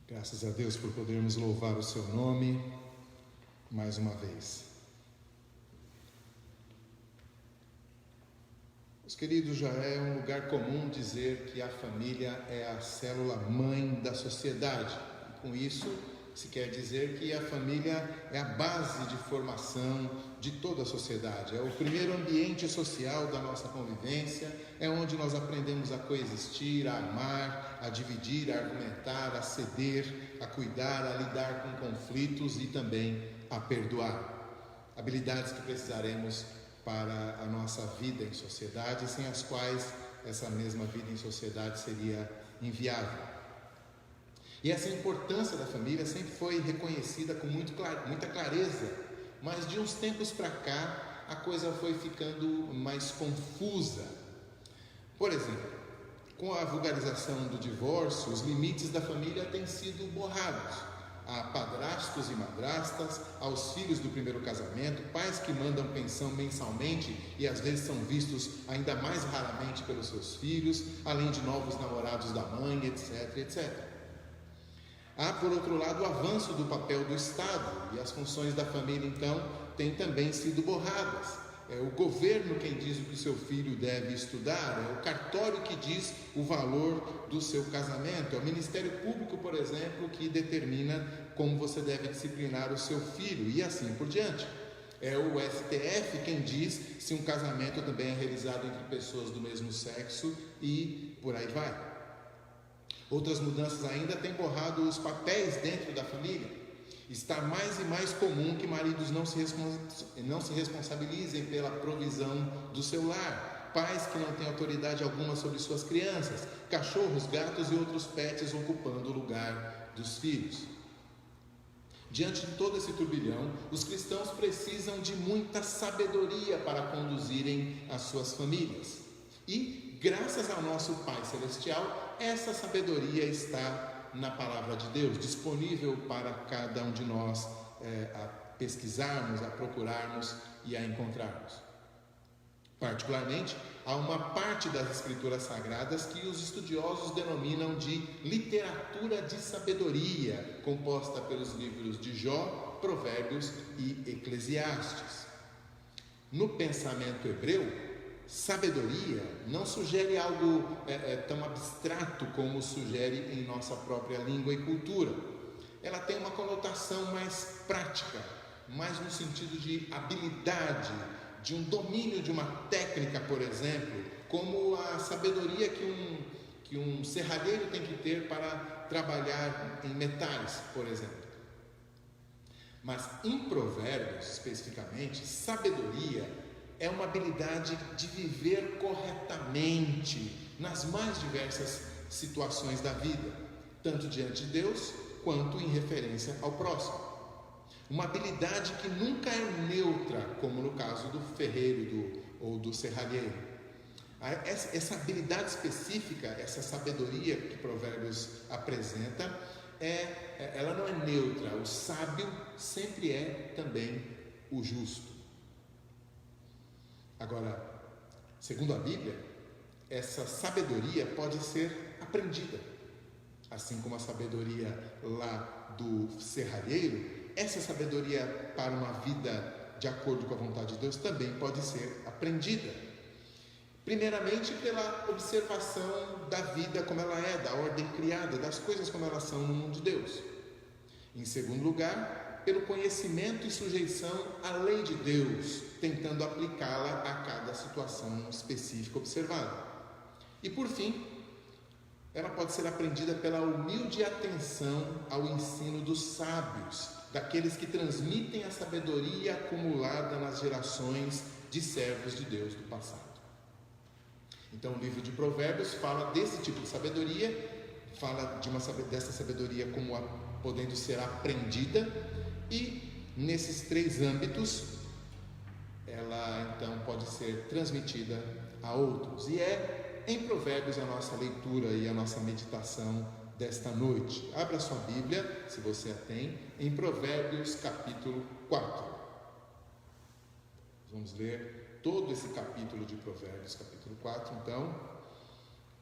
Graças a Deus por podermos louvar o seu nome mais uma vez. Meus queridos, já é um lugar comum dizer que a família é a célula mãe da sociedade. E com isso se quer dizer que a família é a base de formação de toda a sociedade. É o primeiro ambiente social da nossa convivência, é onde nós aprendemos a coexistir, a amar, a dividir, a argumentar, a ceder, a cuidar, a lidar com conflitos e também a perdoar. Habilidades que precisaremos para a nossa vida em sociedade, sem as quais essa mesma vida em sociedade seria inviável. E essa importância da família sempre foi reconhecida com muita clareza, mas de uns tempos para cá a coisa foi ficando mais confusa. Por exemplo, com a vulgarização do divórcio, os limites da família têm sido borrados. Há padrastos e madrastas, aos filhos do primeiro casamento, pais que mandam pensão mensalmente e às vezes são vistos ainda mais raramente pelos seus filhos, além de novos namorados da mãe, etc, etc. Há, por outro lado, o avanço do papel do Estado, e as funções da família, então, têm também sido borradas. É o governo quem diz o que o seu filho deve estudar, é o cartório que diz o valor do seu casamento, é o Ministério Público, por exemplo, que determina como você deve disciplinar o seu filho, e assim por diante. É o STF quem diz se um casamento também é realizado entre pessoas do mesmo sexo e por aí vai. Outras mudanças ainda têm borrado os papéis dentro da família. Está mais e mais comum que maridos não se responsabilizem pela provisão do seu lar, pais que não têm autoridade alguma sobre suas crianças, cachorros, gatos e outros pets ocupando o lugar dos filhos. Diante de todo esse turbilhão, os cristãos precisam de muita sabedoria para conduzirem as suas famílias. E, graças ao nosso Pai Celestial, essa sabedoria está na Palavra de Deus, disponível para cada um de nós a pesquisarmos, a procurarmos e a encontrarmos. Particularmente, há uma parte das Escrituras Sagradas que os estudiosos denominam de literatura de sabedoria, composta pelos livros de Jó, Provérbios e Eclesiastes. No pensamento hebreu, sabedoria não sugere algo tão abstrato como sugere em nossa própria língua e cultura. Ela tem uma conotação mais prática, mais no sentido de habilidade, de um domínio de uma técnica, por exemplo, como a sabedoria que um serralheiro tem que ter para trabalhar em metais, por exemplo. Mas em Provérbios, especificamente, sabedoria é uma habilidade de viver corretamente nas mais diversas situações da vida, tanto diante de Deus quanto em referência ao próximo. Uma habilidade que nunca é neutra, como no caso do ferreiro ou do serralheiro. Essa habilidade específica, essa sabedoria que Provérbios apresenta, ela não é neutra. O sábio sempre é também o justo. Agora, segundo a Bíblia, essa sabedoria pode ser aprendida. Assim como a sabedoria lá do serralheiro, essa sabedoria para uma vida de acordo com a vontade de Deus também pode ser aprendida. Primeiramente, pela observação da vida como ela é, da ordem criada, das coisas como elas são no mundo de Deus. Em segundo lugar, pelo conhecimento e sujeição à lei de Deus, tentando aplicá-la a cada situação específica observada. E por fim, ela pode ser aprendida pela humilde atenção ao ensino dos sábios, daqueles que transmitem a sabedoria acumulada nas gerações de servos de Deus do passado. Então o livro de Provérbios fala desse tipo de sabedoria, fala dessa sabedoria como podendo ser aprendida, e nesses três âmbitos ela então pode ser transmitida a outros. E é em Provérbios a nossa leitura e a nossa meditação desta noite. Abra sua Bíblia, se você a tem, em Provérbios capítulo 4. Vamos ler todo esse capítulo de Provérbios, capítulo 4, então,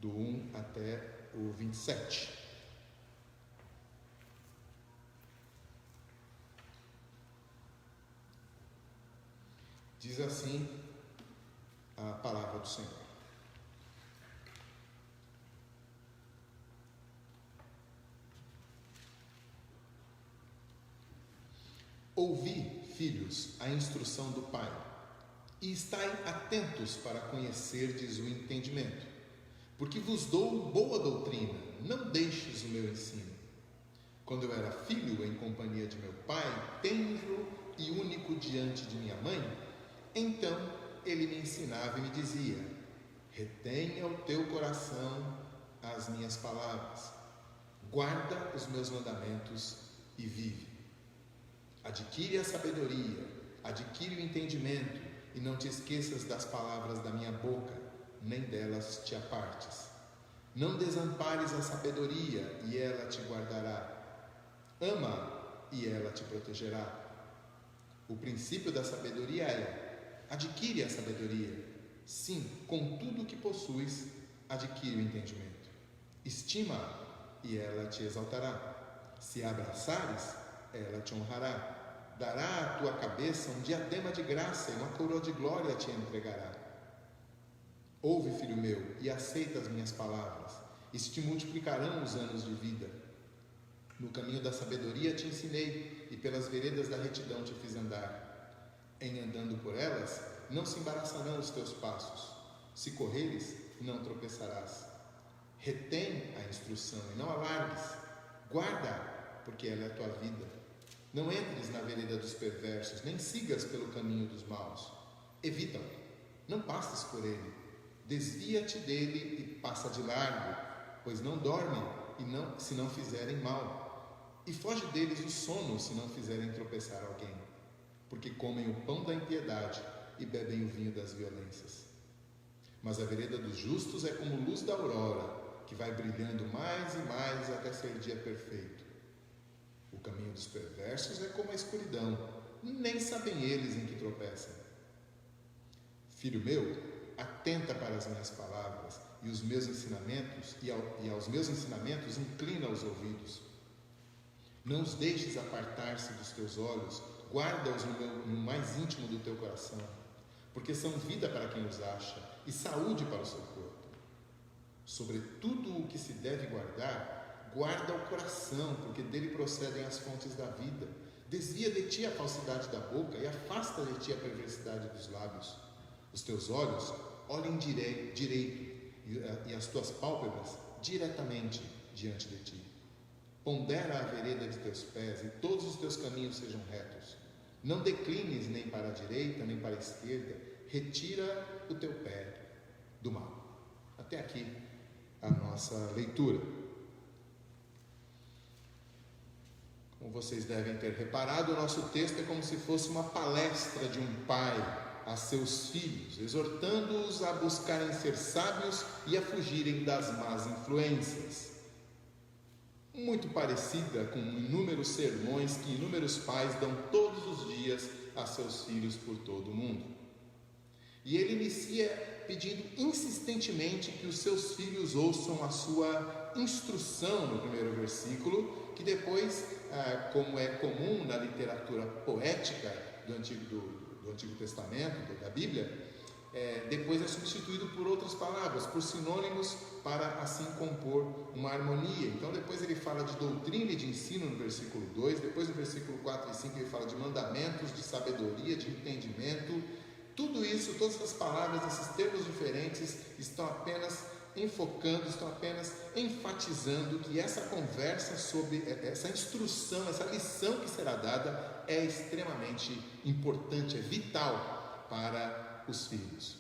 do 1 até o 27. Diz assim a palavra do Senhor. Ouvi, filhos, a instrução do Pai, e estai atentos para conhecerdes o entendimento, porque vos dou boa doutrina, não deixes o meu ensino. Quando eu era filho em companhia de meu pai, tenro e único diante de minha mãe, então ele me ensinava e me dizia: retenha o teu coração as minhas palavras, guarda os meus mandamentos e vive. Adquire a sabedoria, adquire o entendimento, e não te esqueças das palavras da minha boca, nem delas te apartes. Não desampares a sabedoria, e ela te guardará. Ama, e ela te protegerá. O princípio da sabedoria é: adquire a sabedoria. Sim, com tudo o que possuis, adquire o entendimento. Estima-a, e ela te exaltará. Se a abraçares, ela te honrará. Dará à tua cabeça um diadema de graça, e uma coroa de glória te entregará. Ouve, filho meu, e aceita as minhas palavras, e se te multiplicarão os anos de vida. No caminho da sabedoria te ensinei, e pelas veredas da retidão te fiz andar. Em andando por elas, não se embaraçarão os teus passos. Se correres, não tropeçarás. Retém a instrução e não a largues. Guarda-a, porque ela é a tua vida. Não entres na vereda dos perversos, nem sigas pelo caminho dos maus. Evita-o, não passes por ele. Desvia-te dele e passa de largo, pois não dormem se não fizerem mal. E foge deles o sono, se não fizerem tropeçar alguém. Porque comem o pão da impiedade e bebem o vinho das violências. Mas a vereda dos justos é como luz da aurora, que vai brilhando mais e mais até ser dia perfeito. O caminho dos perversos é como a escuridão, nem sabem eles em que tropeçam. Filho meu, atenta para as minhas palavras e os meus ensinamentos, e aos meus ensinamentos inclina os ouvidos. Não os deixes apartar-se dos teus olhos, guarda-os no mais íntimo do teu coração, porque são vida para quem os acha e saúde para o seu corpo. Sobre tudo o que se deve guardar, guarda o coração, porque dele procedem as fontes da vida. Desvia de ti a falsidade da boca e afasta de ti a perversidade dos lábios. Os teus olhos olhem direito e as tuas pálpebras diretamente diante de ti. Pondera a vereda de teus pés e todos os teus caminhos sejam retos. Não declines nem para a direita nem para a esquerda. Retira o teu pé do mal. Até aqui a nossa leitura. Como vocês devem ter reparado, o nosso texto é como se fosse uma palestra de um pai a seus filhos, exortando-os a buscarem ser sábios e a fugirem das más influências. Muito parecida com inúmeros sermões que inúmeros pais dão todos os dias a seus filhos por todo o mundo. E ele inicia pedindo insistentemente que os seus filhos ouçam a sua instrução no primeiro versículo, que depois, como é comum na literatura poética do Antigo Testamento, da Bíblia, depois é substituído por outras palavras, por sinônimos, para assim compor uma harmonia. Então depois ele fala de doutrina e de ensino no versículo 2, depois no versículo 4 e 5 ele fala de mandamentos, de sabedoria, de entendimento. Tudo isso, todas essas palavras, esses termos diferentes estão apenas enfocando, estão apenas enfatizando que essa conversa sobre essa instrução, essa lição que será dada é extremamente importante, é vital para os filhos.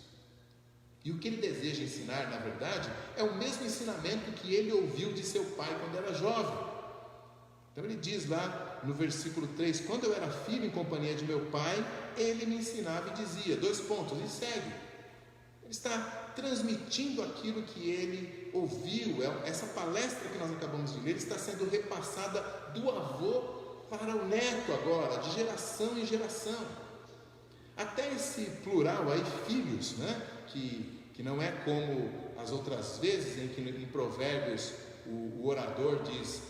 E o que ele deseja ensinar, na verdade, é o mesmo ensinamento que ele ouviu de seu pai quando era jovem. Então ele diz lá no versículo 3: quando eu era filho em companhia de meu pai, ele me ensinava e dizia, e segue. Ele está transmitindo aquilo que ele ouviu. Essa palestra que nós acabamos de ler está sendo repassada do avô para o neto agora, de geração em geração. Até esse plural aí, filhos, né? que não é como as outras vezes em que em Provérbios o orador diz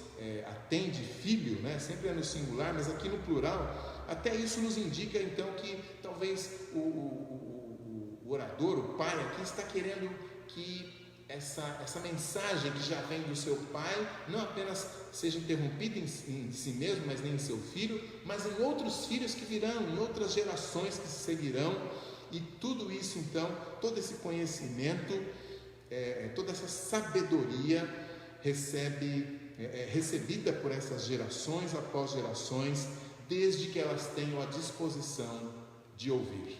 atende filho, né? Sempre é no singular, mas aqui no plural, até isso nos indica então que talvez o orador, o pai aqui está querendo que essa mensagem que já vem do seu pai não apenas seja interrompida em si mesmo, mas nem em seu filho, mas em outros filhos que virão, em outras gerações que se seguirão. E tudo isso então, todo esse conhecimento, toda essa sabedoria recebida por essas gerações após gerações, desde que elas tenham a disposição de ouvir.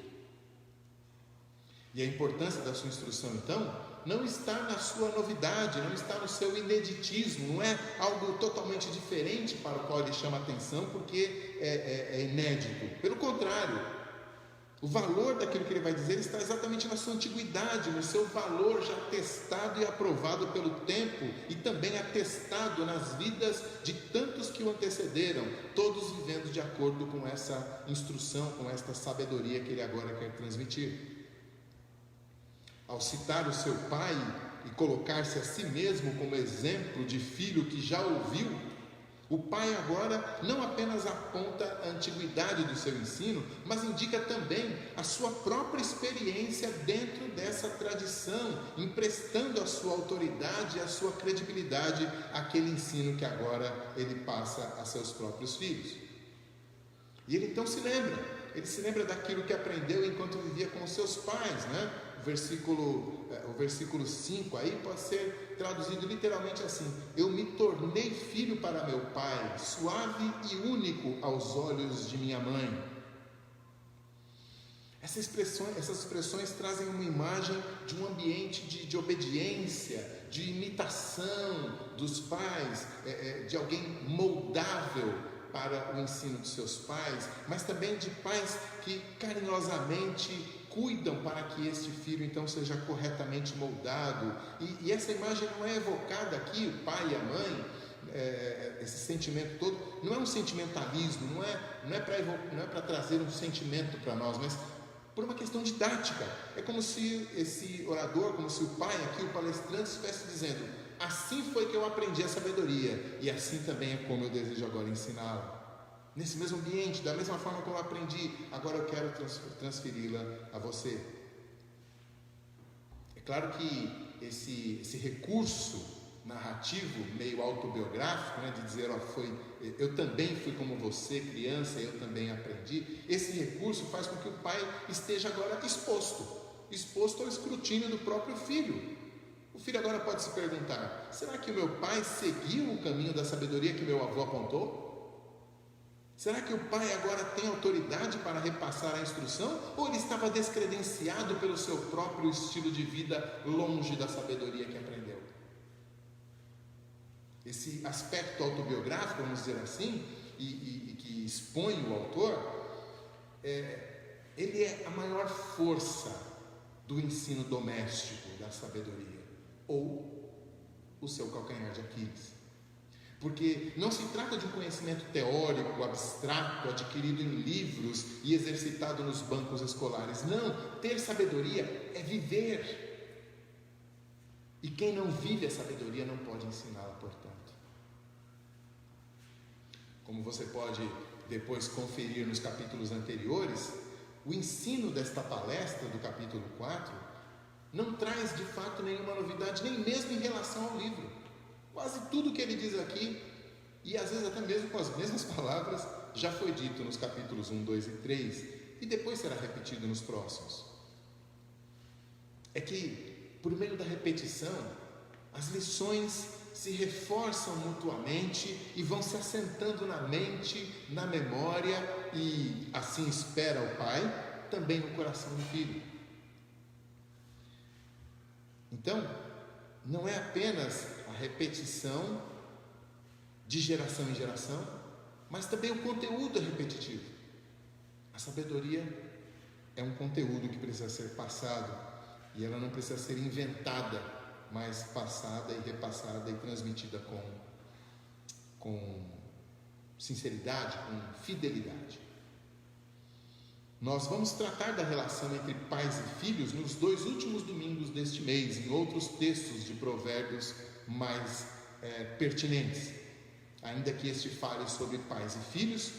E a importância da sua instrução então não está na sua novidade, não está no seu ineditismo, não é algo totalmente diferente para o qual ele chama atenção porque é inédito. Pelo contrário, o valor daquilo que ele vai dizer está exatamente na sua antiguidade, no seu valor já testado e aprovado pelo tempo e também atestado nas vidas de tantos que o antecederam, todos vivendo de acordo com essa instrução, com esta sabedoria que ele agora quer transmitir. Ao citar o seu pai e colocar-se a si mesmo como exemplo de filho que já ouviu, o pai agora não apenas aponta a antiguidade do seu ensino, mas indica também a sua própria experiência dentro dessa tradição, emprestando a sua autoridade e a sua credibilidade àquele ensino que agora ele passa a seus próprios filhos. E ele então se lembra daquilo que aprendeu enquanto vivia com os seus pais, né? O versículo 5 aí pode ser traduzido literalmente assim: eu me tornei filho para meu pai, suave e único aos olhos de minha mãe. Essas expressões trazem uma imagem de um ambiente de obediência, de imitação dos pais, de alguém moldável para o ensino de seus pais, mas também de pais que carinhosamente cuidam para que este filho então seja corretamente moldado. E essa imagem não é evocada aqui, o pai e a mãe, esse sentimento todo, não é um sentimentalismo, não é para trazer um sentimento para nós, mas por uma questão didática. É como se esse orador, como se o pai aqui, o palestrante, estivesse dizendo: assim foi que eu aprendi a sabedoria, e assim também é como eu desejo agora ensiná-la. Nesse mesmo ambiente, da mesma forma como eu aprendi, agora eu quero transferi-la a você. É claro que esse recurso narrativo, meio autobiográfico, né, de dizer, eu também fui como você, criança, eu também aprendi, esse recurso faz com que o pai esteja agora exposto ao escrutínio do próprio filho. O filho agora pode se perguntar: será que o meu pai seguiu o caminho da sabedoria que meu avô apontou? Será que o pai agora tem autoridade para repassar a instrução? Ou ele estava descredenciado pelo seu próprio estilo de vida, longe da sabedoria que aprendeu? Esse aspecto autobiográfico, vamos dizer assim, e que expõe o autor, ele é a maior força do ensino doméstico da sabedoria, ou o seu calcanhar de Aquiles. Porque não se trata de um conhecimento teórico, abstrato, adquirido em livros e exercitado nos bancos escolares. Não, ter sabedoria é viver. E quem não vive a sabedoria não pode ensiná-la, portanto. Como você pode depois conferir nos capítulos anteriores, o ensino desta palestra do capítulo 4 não traz de fato nenhuma novidade, nem mesmo em relação ao livro. Quase tudo que ele diz aqui, e às vezes até mesmo com as mesmas palavras, já foi dito nos capítulos 1, 2 e 3, e depois será repetido nos próximos. É que, por meio da repetição, as lições se reforçam mutuamente e vão se assentando na mente, na memória, e assim espera o pai, também no coração do filho. Então, não é apenas a repetição de geração em geração, mas também o conteúdo é repetitivo. A sabedoria é um conteúdo que precisa ser passado, e ela não precisa ser inventada, mas passada e repassada e transmitida com sinceridade, com fidelidade. Nós vamos tratar da relação entre pais e filhos nos 2 últimos domingos deste mês, em outros textos de Provérbios mais pertinentes. Ainda que este fale sobre pais e filhos,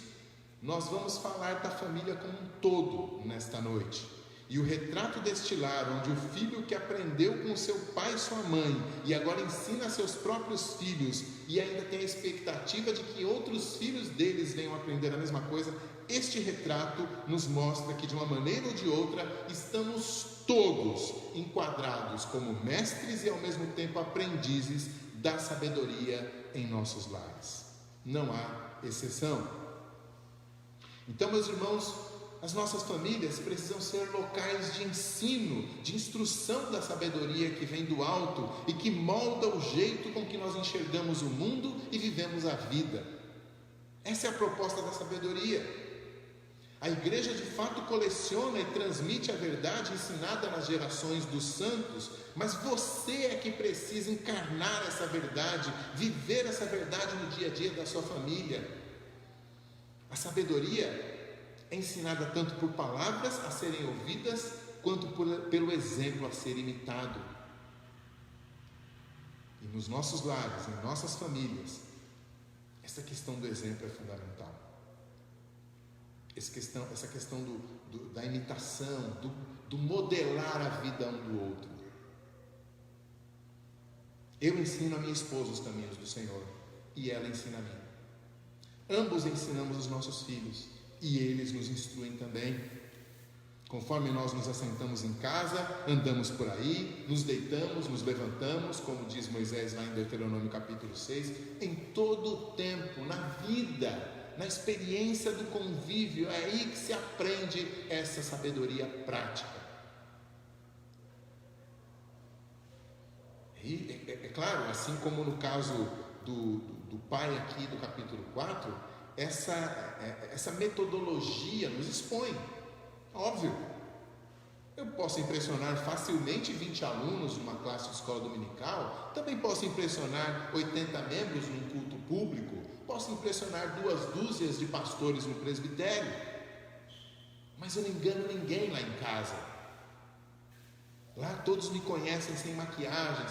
nós vamos falar da família como um todo nesta noite. E o retrato deste lar, onde o filho que aprendeu com seu pai e sua mãe, e agora ensina a seus próprios filhos, e ainda tem a expectativa de que outros filhos deles venham aprender a mesma coisa, este retrato nos mostra que, de uma maneira ou de outra, estamos todos enquadrados como mestres e ao mesmo tempo aprendizes da sabedoria em nossos lares. Não há exceção. Então, meus irmãos, as nossas famílias precisam ser locais de ensino, de instrução da sabedoria que vem do alto e que molda o jeito com que nós enxergamos o mundo e vivemos a vida. Essa é a proposta da sabedoria. A igreja de fato coleciona e transmite a verdade ensinada nas gerações dos santos, mas você é que precisa encarnar essa verdade, viver essa verdade no dia a dia da sua família. A sabedoria é ensinada tanto por palavras a serem ouvidas, quanto pelo exemplo a ser imitado. E nos nossos lares, em nossas famílias, essa questão do exemplo é fundamental. Essa questão da imitação, do modelar a vida um do outro. Eu ensino a minha esposa os caminhos do Senhor, e ela ensina a mim. Ambos ensinamos os nossos filhos, e eles nos instruem também. Conforme nós nos assentamos em casa, andamos por aí, nos deitamos, nos levantamos, como diz Moisés lá em Deuteronômio capítulo 6, em todo o tempo, na vida, na experiência do convívio, é aí que se aprende essa sabedoria prática. E é claro, assim como no caso do pai aqui do capítulo 4, essa metodologia nos expõe. Óbvio, eu posso impressionar facilmente 20 alunos numa classe de escola dominical, também posso impressionar 80 membros num culto público, posso impressionar 2 dúzias de pastores no presbitério, mas eu não engano ninguém lá em casa. Lá todos me conhecem sem maquiagem,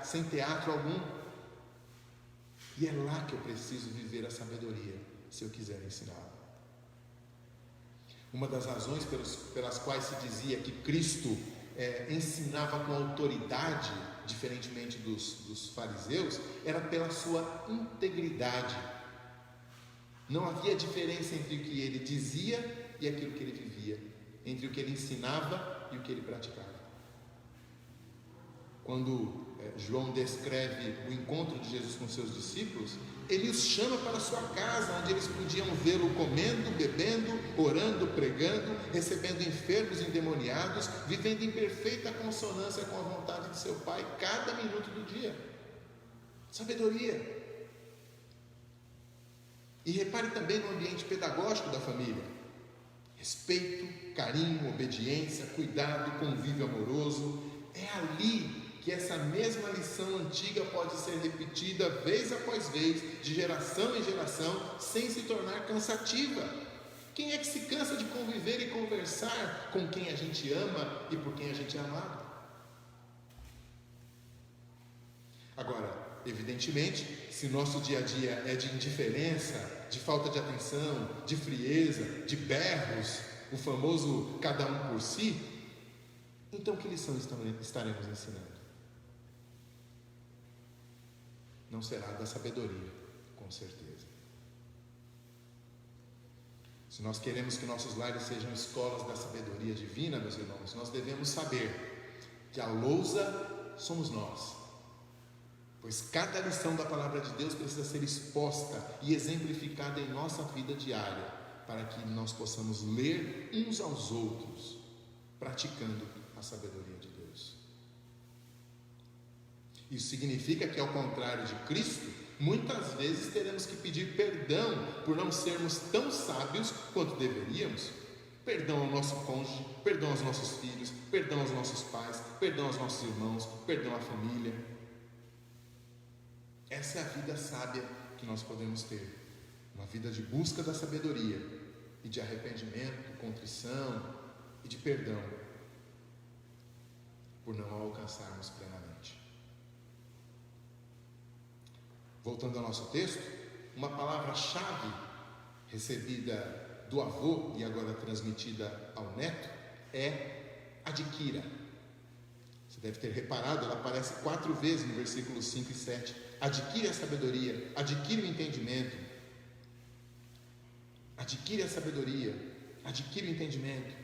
sem teatro algum, e é lá que eu preciso viver a sabedoria, se eu quiser ensiná-la. Uma das razões pelas quais se dizia que Cristo ensinava com autoridade, diferentemente dos fariseus, era pela sua integridade. Não havia diferença entre o que ele dizia e aquilo que ele vivia, entre o que ele ensinava e o que ele praticava. Quando João descreve o encontro de Jesus com seus discípulos, ele os chama para a sua casa, onde eles podiam vê-lo comendo, bebendo, orando, pregando, recebendo enfermos e endemoniados, vivendo em perfeita consonância com a vontade de seu Pai, cada minuto do dia. Sabedoria. E repare também no ambiente pedagógico da família: respeito, carinho, obediência, cuidado, convívio amoroso. É ali que essa mesma lição antiga pode ser repetida vez após vez, de geração em geração, sem se tornar cansativa. Quem é que se cansa de conviver e conversar com quem a gente ama e por quem a gente é amado? Agora, evidentemente, se nosso dia a dia é de indiferença, de falta de atenção, de frieza, de berros, o famoso cada um por si, então que lição estaremos ensinando? Não será da sabedoria, com certeza. Se nós queremos que nossos lares sejam escolas da sabedoria divina, meus irmãos, nós devemos saber que a lousa somos nós, pois cada lição da palavra de Deus precisa ser exposta e exemplificada em nossa vida diária, para que nós possamos ler uns aos outros, praticando a sabedoria de Deus. Isso significa que, ao contrário de Cristo, muitas vezes teremos que pedir perdão por não sermos tão sábios quanto deveríamos. Perdão ao nosso cônjuge, perdão aos nossos filhos, perdão aos nossos pais, perdão aos nossos irmãos, perdão à família. Essa é a vida sábia que nós podemos ter. Uma vida de busca da sabedoria e de arrependimento, contrição e de perdão por não a alcançarmos plenamente. Voltando ao nosso texto, uma palavra-chave recebida do avô e agora transmitida ao neto é adquira. Você deve ter reparado, ela aparece 4 vezes no versículos 5 e 7. Adquire a sabedoria, adquire o entendimento. Adquire a sabedoria, adquire o entendimento.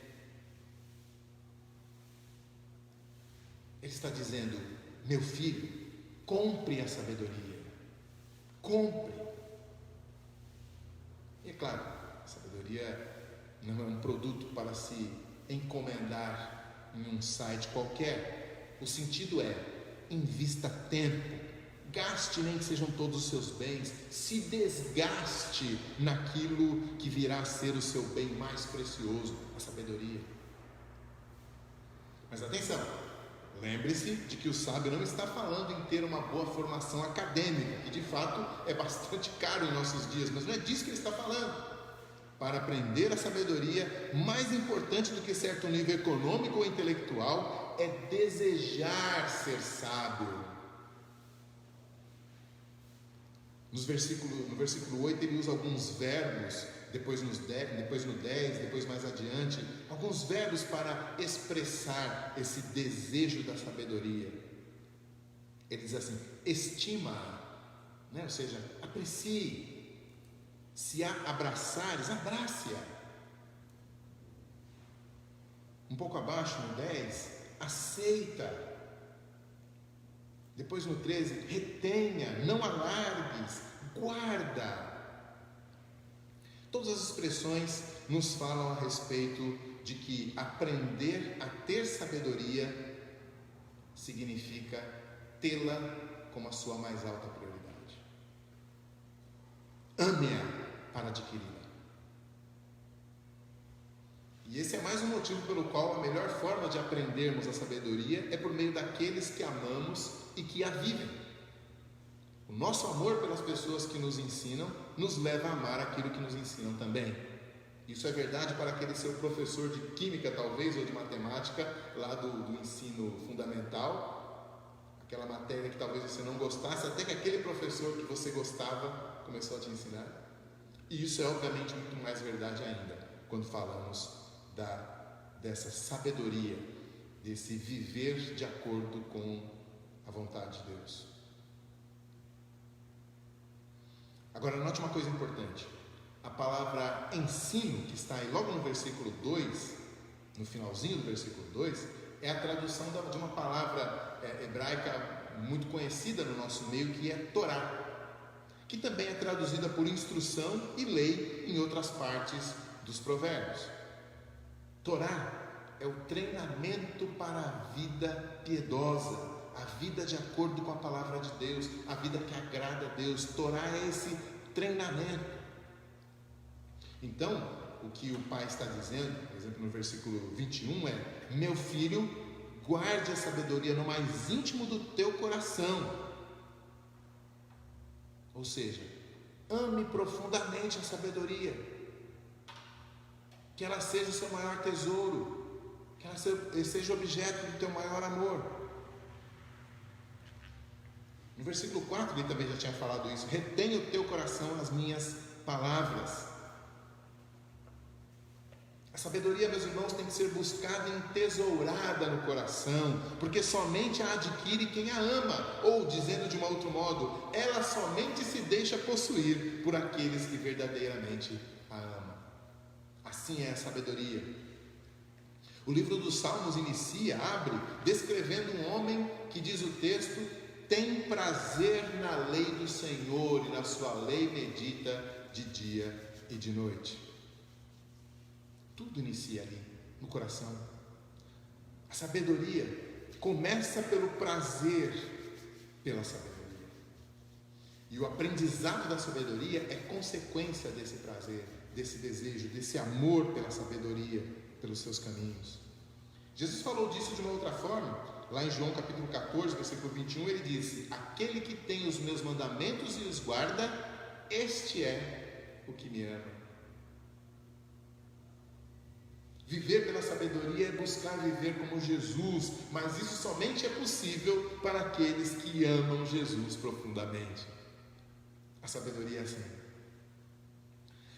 Ele está dizendo: meu filho, compre a sabedoria. Compre. E é claro, a sabedoria não é um produto para se encomendar em um site qualquer. O sentido é: invista tempo, gaste nem que sejam todos os seus bens, se desgaste naquilo que virá a ser o seu bem mais precioso, a sabedoria. Mas atenção, lembre-se de que o sábio não está falando em ter uma boa formação acadêmica, que de fato é bastante caro em nossos dias, mas não é disso que ele está falando. Para aprender a sabedoria, mais importante do que certo nível econômico ou intelectual é desejar ser sábio. No versículo 8 ele usa alguns verbos, depois no 10, depois mais adiante, alguns verbos para expressar esse desejo da sabedoria. Ele diz assim: estima, né? Ou seja, aprecie. Se a abraçares, abrace-a. Um pouco abaixo, no 10, aceita. Depois no 13, retenha, não alargues, guarda. Todas as expressões nos falam a respeito de que aprender a ter sabedoria significa tê-la como a sua mais alta prioridade. Ame-a para adquiri-la. E esse é mais um motivo pelo qual a melhor forma de aprendermos a sabedoria é por meio daqueles que amamos e que a vivem. O nosso amor pelas pessoas que nos ensinam nos leva a amar aquilo que nos ensinam também. Isso é verdade para aquele seu professor de química, talvez, ou de matemática, lá do ensino fundamental, aquela matéria que talvez você não gostasse, até que aquele professor que você gostava começou a te ensinar. E isso é obviamente muito mais verdade ainda quando falamos dessa sabedoria, desse viver de acordo com a vontade de Deus. Agora note uma coisa importante: a palavra ensino, que está aí logo no versículo 2, no finalzinho do versículo 2, é a tradução de uma palavra hebraica muito conhecida no nosso meio, que é Torá, que também é traduzida por instrução e lei em outras partes dos provérbios. Torá é o treinamento para a vida piedosa, a vida de acordo com a palavra de Deus, a vida que agrada a Deus. Torá é esse treinamento. Então, o que o pai está dizendo, por exemplo, no versículo 21 é: meu filho, guarde a sabedoria no mais íntimo do teu coração. Ou seja, ame profundamente a sabedoria, que ela seja o seu maior tesouro, que ela seja objeto do teu maior amor. No versículo 4 ele também já tinha falado isso: retenha o teu coração as minhas palavras. A sabedoria, meus irmãos, tem que ser buscada e entesourada no coração, porque somente a adquire quem a ama, ou, dizendo de um outro modo, ela somente se deixa possuir por aqueles que verdadeiramente a amam. Assim é a sabedoria. O livro dos Salmos abre descrevendo um homem que, diz o texto, tem prazer na lei do Senhor e na sua lei medita de dia e de noite. Tudo inicia ali, no coração. A sabedoria começa pelo prazer pela sabedoria. E o aprendizado da sabedoria é consequência desse prazer, desse desejo, desse amor pela sabedoria, pelos seus caminhos. Jesus falou disso de uma outra forma. Lá em João capítulo 14, versículo 21, ele disse: aquele que tem os meus mandamentos e os guarda, este é o que me ama. Viver pela sabedoria é buscar viver como Jesus, mas isso somente é possível para aqueles que amam Jesus profundamente. A sabedoria é assim.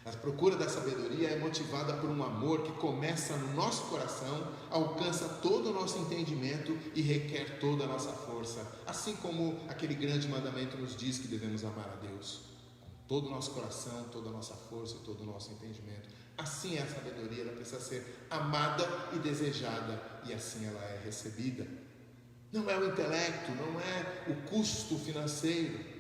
A procura da sabedoria é motivada por um amor que começa no nosso coração, alcança todo o nosso entendimento e requer toda a nossa força, assim como aquele grande mandamento nos diz que devemos amar a Deus com todo o nosso coração, toda a nossa força e todo o nosso entendimento. Assim é a sabedoria, ela precisa ser amada e desejada, e assim ela é recebida. Não é o intelecto, não é o custo financeiro.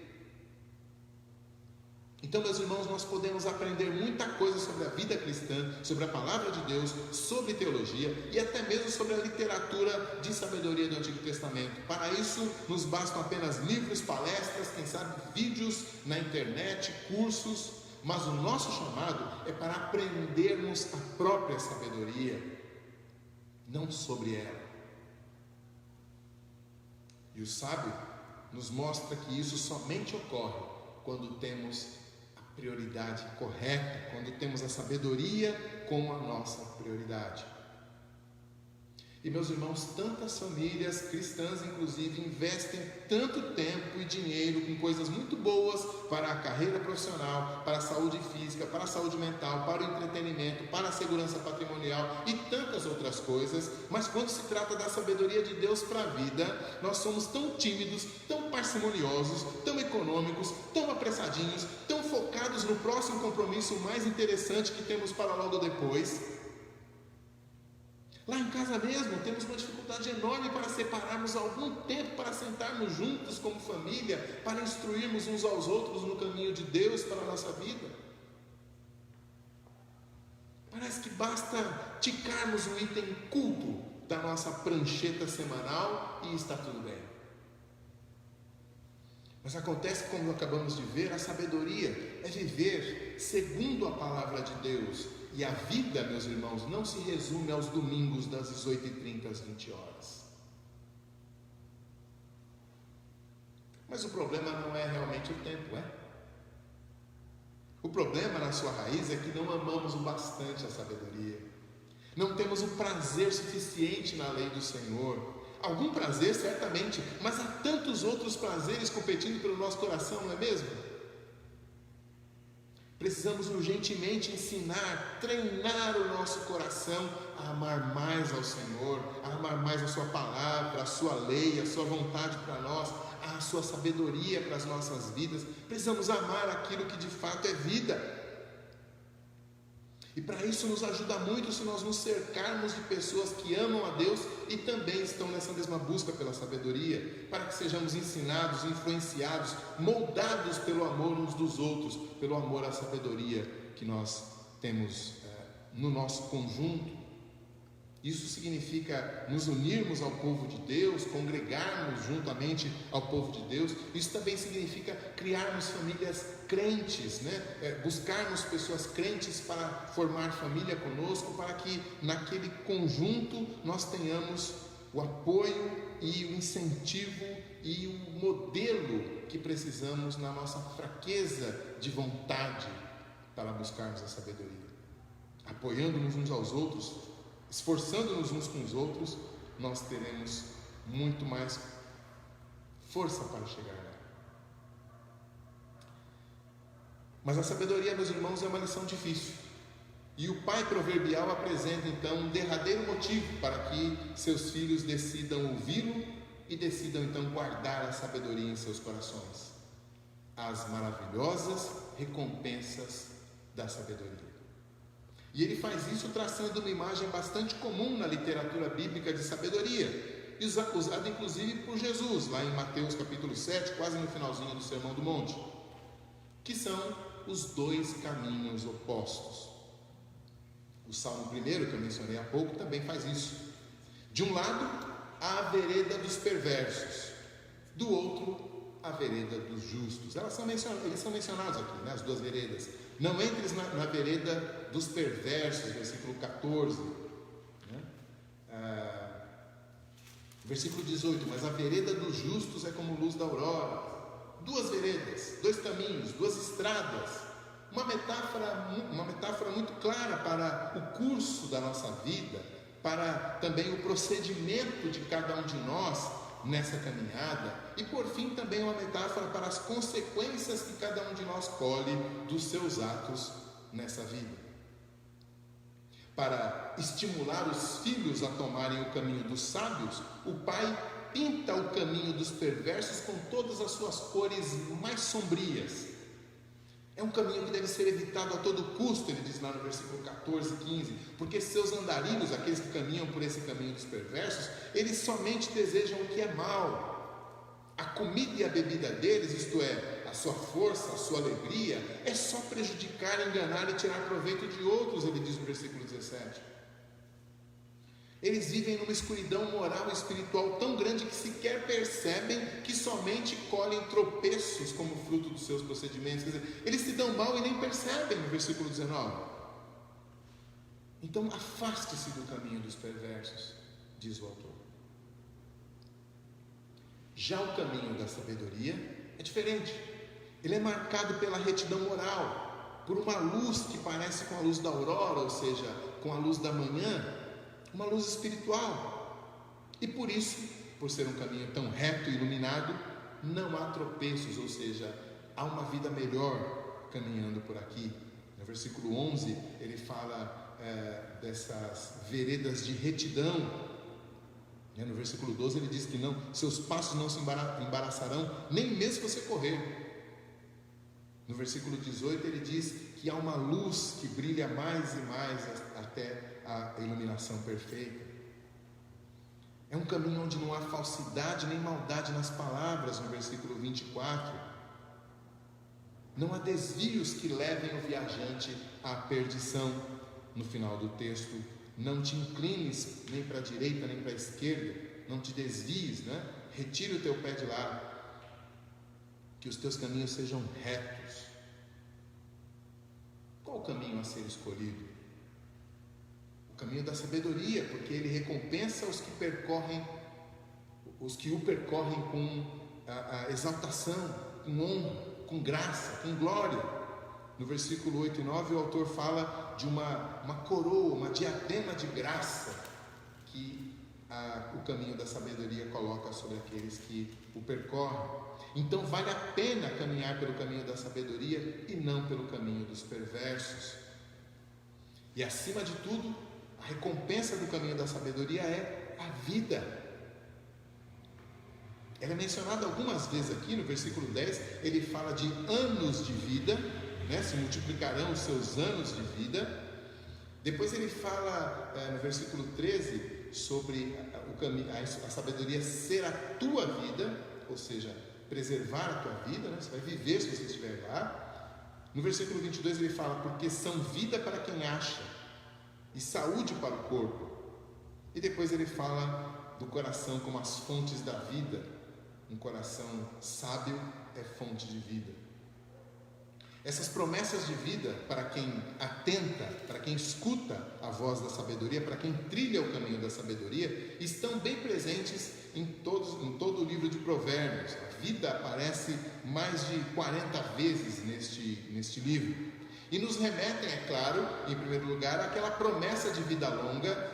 Então, meus irmãos, nós podemos aprender muita coisa sobre a vida cristã, sobre a palavra de Deus, sobre teologia e até mesmo sobre a literatura de sabedoria do Antigo Testamento. Para isso, nos bastam apenas livros, palestras, quem sabe vídeos na internet, cursos, mas o nosso chamado é para aprendermos a própria sabedoria, não sobre ela. E o sábio nos mostra que isso somente ocorre quando temos prioridade correta, quando temos a sabedoria como a nossa prioridade. E meus irmãos, tantas famílias cristãs inclusive investem tanto tempo e dinheiro com coisas muito boas para a carreira profissional, para a saúde física, para a saúde mental, para o entretenimento, para a segurança patrimonial e tantas outras coisas, mas quando se trata da sabedoria de Deus para a vida, nós somos tão tímidos, tão parcimoniosos, tão econômicos, tão apressadinhos, tão focados no próximo compromisso mais interessante que temos para logo depois. Lá em casa mesmo, temos uma dificuldade enorme para separarmos algum tempo para sentarmos juntos como família, para instruirmos uns aos outros no caminho de Deus para a nossa vida. Parece que basta ticarmos um item culto da nossa prancheta semanal e está tudo bem. Mas acontece, como acabamos de ver, a sabedoria é viver segundo a palavra de Deus. E a vida, meus irmãos, não se resume aos domingos das 18h30 às 20 horas. Mas o problema não é realmente o tempo, é? O problema na sua raiz é que não amamos o bastante a sabedoria. Não temos o prazer suficiente na lei do Senhor. Algum prazer, certamente, mas há tantos outros prazeres competindo pelo nosso coração, não é mesmo? Precisamos urgentemente ensinar, treinar o nosso coração a amar mais ao Senhor, a amar mais a sua palavra, a sua lei, a sua vontade para nós, a sua sabedoria para as nossas vidas. Precisamos amar aquilo que de fato é vida. E para isso nos ajuda muito se nós nos cercarmos de pessoas que amam a Deus e também estão nessa mesma busca pela sabedoria, para que sejamos ensinados, influenciados, moldados pelo amor uns dos outros, pelo amor à sabedoria que nós temos no nosso conjunto. Isso significa nos unirmos ao povo de Deus, congregarmos juntamente ao povo de Deus. Isso também significa criarmos famílias crentes, né? Buscarmos pessoas crentes para formar família conosco, para que naquele conjunto nós tenhamos o apoio e o incentivo e o modelo que precisamos na nossa fraqueza de vontade para buscarmos a sabedoria. Apoiando-nos uns aos outros, esforçando-nos uns com os outros, nós teremos muito mais força para chegar lá. Mas a sabedoria, meus irmãos, é uma lição difícil. E o pai proverbial apresenta então um derradeiro motivo para que seus filhos decidam ouvi-lo e decidam então guardar a sabedoria em seus corações. As maravilhosas recompensas da sabedoria. E ele faz isso traçando uma imagem bastante comum na literatura bíblica de sabedoria, usada inclusive por Jesus, lá em Mateus capítulo 7, quase no finalzinho do Sermão do Monte, que são os dois caminhos opostos. O Salmo 1, que eu mencionei há pouco, também faz isso. De um lado, a vereda dos perversos, do outro, a vereda dos justos. Eles são mencionados aqui, né, as duas veredas. Não entres na vereda dos perversos, versículo 14. Versículo 18, mas a vereda dos justos é como luz da aurora. Duas veredas, dois caminhos, duas estradas. Uma metáfora muito clara para o curso da nossa vida, para também o procedimento de cada um de nós nessa caminhada, e por fim também uma metáfora para as consequências que cada um de nós colhe dos seus atos nessa vida. Para estimular os filhos a tomarem o caminho dos sábios, o pai pinta o caminho dos perversos com todas as suas cores mais sombrias. É um caminho que deve ser evitado a todo custo, ele diz lá no versículo 14, 15, porque seus andarilhos, aqueles que caminham por esse caminho dos perversos, eles somente desejam o que é mal. A comida e a bebida deles, isto é, a sua força, a sua alegria, é só prejudicar, enganar e tirar proveito de outros, ele diz no versículo 17. Eles vivem numa escuridão moral e espiritual tão grande que sequer percebem que somente colhem tropeços como fruto dos seus procedimentos. Quer dizer, eles se dão mal e nem percebem, no versículo 19. Então afaste-se do caminho dos perversos, diz o autor. Já o caminho da sabedoria é diferente. Ele é marcado pela retidão moral, por uma luz que parece com a luz da aurora, ou seja, com a luz da manhã, uma luz espiritual. E por isso, por ser um caminho tão reto e iluminado, não há tropeços, ou seja, há uma vida melhor caminhando por aqui. No versículo 11, ele fala dessas veredas de retidão. No versículo 12 ele diz que não, seus passos não se embaraçarão, nem mesmo se você correr. No versículo 18 ele diz que há uma luz que brilha mais e mais até a iluminação perfeita. É um caminho onde não há falsidade nem maldade nas palavras, no versículo 24. Não há desvios que levem o viajante à perdição. No final do texto, não te inclines nem para a direita nem para a esquerda, não te desvies, né? Retire o teu pé de lá, que os teus caminhos sejam retos. Qual o caminho a ser escolhido? O caminho da sabedoria, porque ele recompensa os que o percorrem com a exaltação, com honra, com graça, com glória. No versículo 8 e 9 o autor fala de uma coroa, uma diadema de graça que o caminho da sabedoria coloca sobre aqueles que o percorrem. Então vale a pena caminhar pelo caminho da sabedoria e não pelo caminho dos perversos. E acima de tudo, a recompensa do caminho da sabedoria é a vida. Ela é mencionada algumas vezes aqui, no versículo 10, ele fala de anos de vida, né? Se multiplicarão os seus anos de vida. Depois ele fala no versículo 13 sobre a sabedoria ser a tua vida, ou seja, preservar a tua vida, né? Você vai viver se você estiver lá. No versículo 22 ele fala, porque são vida para quem acha e saúde para o corpo. E depois ele fala do coração como as fontes da vida. Um coração sábio é fonte de vida. Essas promessas de vida para quem atenta, para quem escuta a voz da sabedoria, para quem trilha o caminho da sabedoria, estão bem presentes em todo o livro de Provérbios. A vida aparece mais de 40 vezes neste livro. E nos remetem, é claro, em primeiro lugar, àquela promessa de vida longa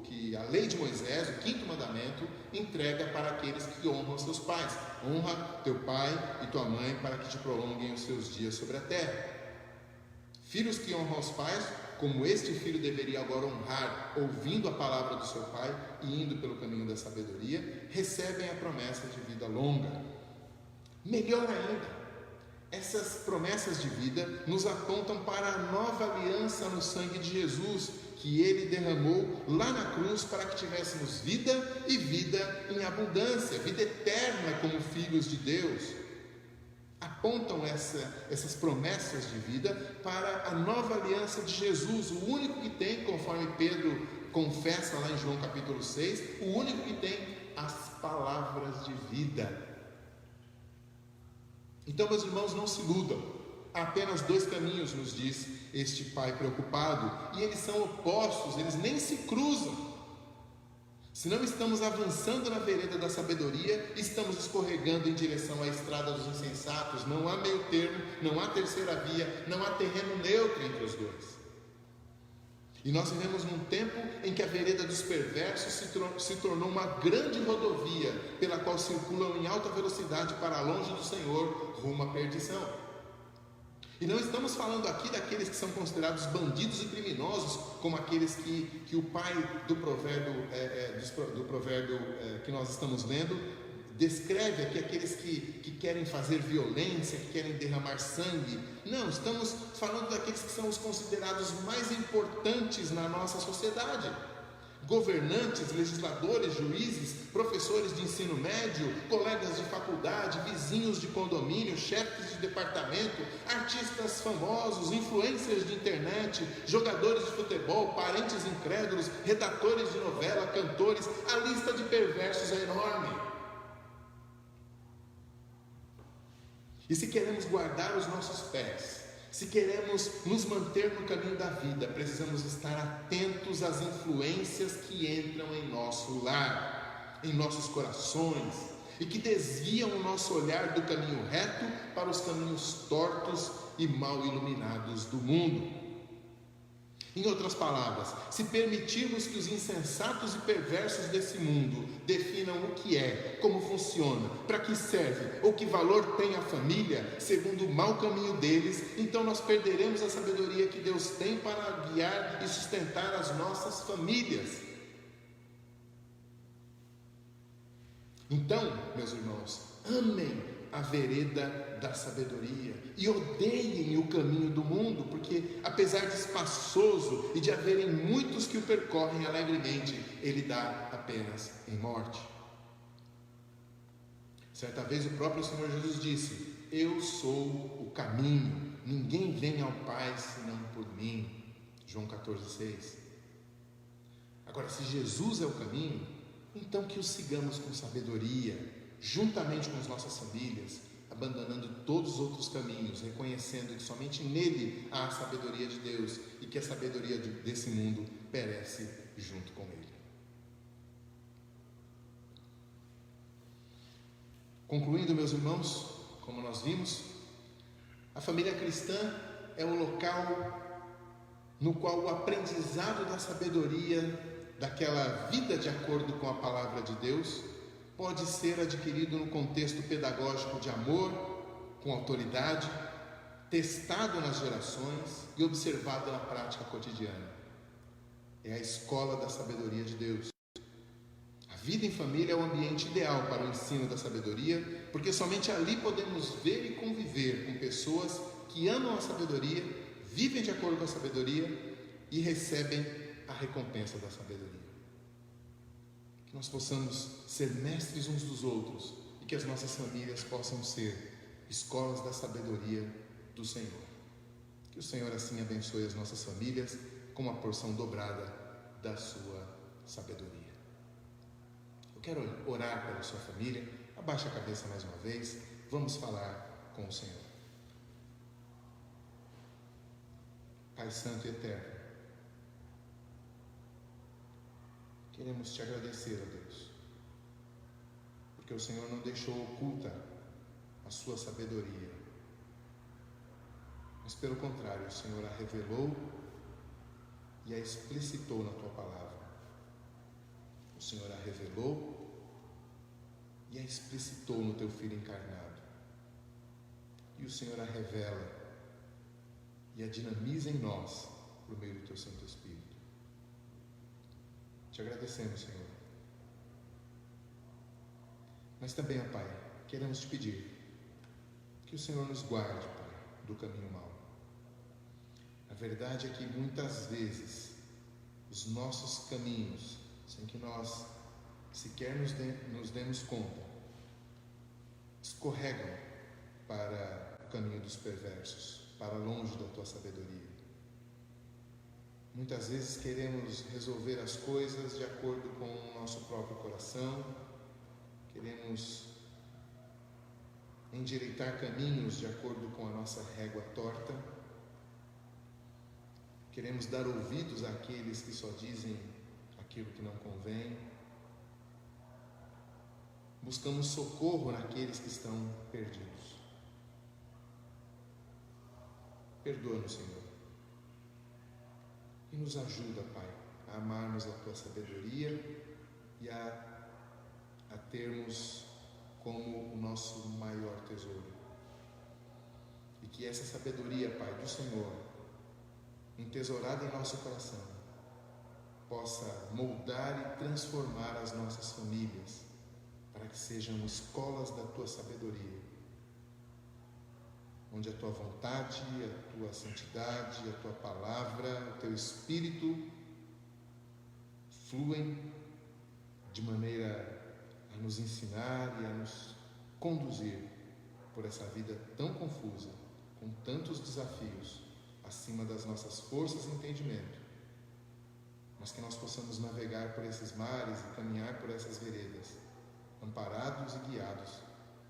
que a lei de Moisés, o 5º mandamento, entrega para aqueles que honram seus pais. Honra teu pai e tua mãe para que te prolonguem os seus dias sobre a terra. Filhos que honram os pais, como este filho deveria agora honrar, ouvindo a palavra do seu pai e indo pelo caminho da sabedoria, recebem a promessa de vida longa. Melhor ainda, essas promessas de vida nos apontam para a nova aliança no sangue de Jesus, que ele derramou lá na cruz para que tivéssemos vida e vida em abundância, vida eterna como filhos de Deus. Apontam essas promessas de vida para a nova aliança de Jesus, o único que tem, conforme Pedro confessa lá em João capítulo 6, o único que tem as palavras de vida. Então, meus irmãos, não se iludam. Há apenas dois caminhos, nos diz este pai preocupado, e eles são opostos, eles nem se cruzam. Se não estamos avançando na vereda da sabedoria, estamos escorregando em direção à estrada dos insensatos. Não há meio termo, não há terceira via, não há terreno neutro entre os dois. E nós vivemos num tempo em que a vereda dos perversos se tornou uma grande rodovia pela qual circulam em alta velocidade para longe do Senhor, rumo à perdição. E não estamos falando aqui daqueles que são considerados bandidos e criminosos, como aqueles que o pai do provérbio, que nós estamos lendo, descreve aqui, aqueles que querem fazer violência, que querem derramar sangue. Não, estamos falando daqueles que são os considerados mais importantes na nossa sociedade. Governantes, legisladores, juízes, professores de ensino médio, colegas de faculdade, vizinhos de condomínio, chefes de departamento, artistas famosos, influencers de internet, jogadores de futebol, parentes incrédulos, redatores de novela, cantores. A lista de perversos é enorme. E se queremos guardar os nossos pés, se queremos nos manter no caminho da vida, precisamos estar atentos às influências que entram em nosso lar, em nossos corações, e que desviam o nosso olhar do caminho reto para os caminhos tortos e mal iluminados do mundo. Em outras palavras, se permitirmos que os insensatos e perversos desse mundo definam o que é, como funciona, para que serve ou que valor tem a família, segundo o mau caminho deles, então nós perderemos a sabedoria que Deus tem para guiar e sustentar as nossas famílias. Então, meus irmãos, amem a vereda da sabedoria e odeiem o caminho do mundo, porque apesar de espaçoso e de haverem muitos que o percorrem alegremente, ele dá apenas em morte. Certa vez o próprio Senhor Jesus disse: eu sou o caminho, ninguém vem ao Pai senão por mim. João 14,6. Agora, se Jesus é o caminho, então que o sigamos com sabedoria, juntamente com as nossas famílias, abandonando todos os outros caminhos, reconhecendo que somente nele há a sabedoria de Deus e que a sabedoria desse mundo perece junto com ele. Concluindo, meus irmãos, como nós vimos, a família cristã é o local no qual o aprendizado da sabedoria, daquela vida de acordo com a palavra de Deus, pode ser adquirido no contexto pedagógico de amor, com autoridade, testado nas gerações e observado na prática cotidiana. É a escola da sabedoria de Deus. A vida em família é o ambiente ideal para o ensino da sabedoria, porque somente ali podemos ver e conviver com pessoas que amam a sabedoria, vivem de acordo com a sabedoria e recebem a recompensa da sabedoria. Que nós possamos ser mestres uns dos outros e que as nossas famílias possam ser escolas da sabedoria do Senhor. Que o Senhor assim abençoe as nossas famílias com uma porção dobrada da sua sabedoria. Eu quero orar pela sua família. Abaixe a cabeça mais uma vez. Vamos falar com o Senhor. Pai Santo e Eterno, queremos te agradecer, ó Deus, porque o Senhor não deixou oculta a sua sabedoria, mas pelo contrário, o Senhor a revelou e a explicitou na tua palavra. O Senhor a revelou e a explicitou no teu Filho encarnado. E o Senhor a revela e a dinamiza em nós por meio do teu Santo Espírito. Te agradecemos, Senhor. Mas também, ó Pai, queremos te pedir que o Senhor nos guarde, Pai, do caminho mau. A verdade é que muitas vezes os nossos caminhos, sem que nós sequer nos demos conta, escorregam para o caminho dos perversos, para longe da tua sabedoria. Muitas vezes queremos resolver as coisas de acordo com o nosso próprio coração, queremos endireitar caminhos de acordo com a nossa régua torta. Queremos dar ouvidos àqueles que só dizem aquilo que não convém. Buscamos socorro naqueles que estão perdidos. Perdoa-nos, Senhor. E nos ajuda, Pai, a amarmos a Tua sabedoria e a termos como o nosso maior tesouro. E que essa sabedoria, Pai, do Senhor, entesourada em nosso coração, possa moldar e transformar as nossas famílias, para que sejam escolas da Tua sabedoria, onde a Tua vontade, a Tua santidade, a Tua palavra, o Teu Espírito fluem de maneira a nos ensinar e a nos conduzir por essa vida tão confusa, com tantos desafios, acima das nossas forças e entendimento, mas que nós possamos navegar por esses mares e caminhar por essas veredas, amparados e guiados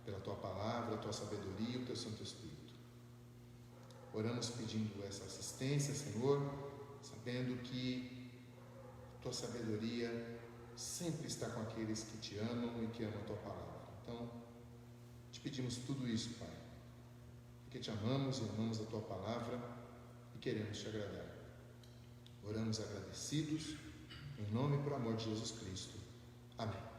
pela Tua palavra, a Tua sabedoria e o Teu Santo Espírito. Oramos pedindo essa assistência, Senhor, sabendo que a Tua sabedoria sempre está com aqueles que Te amam e que amam a Tua palavra. Então, Te pedimos tudo isso, Pai, porque Te amamos e amamos a Tua palavra e queremos Te agradar. Oramos agradecidos, em nome e por amor de Jesus Cristo. Amém.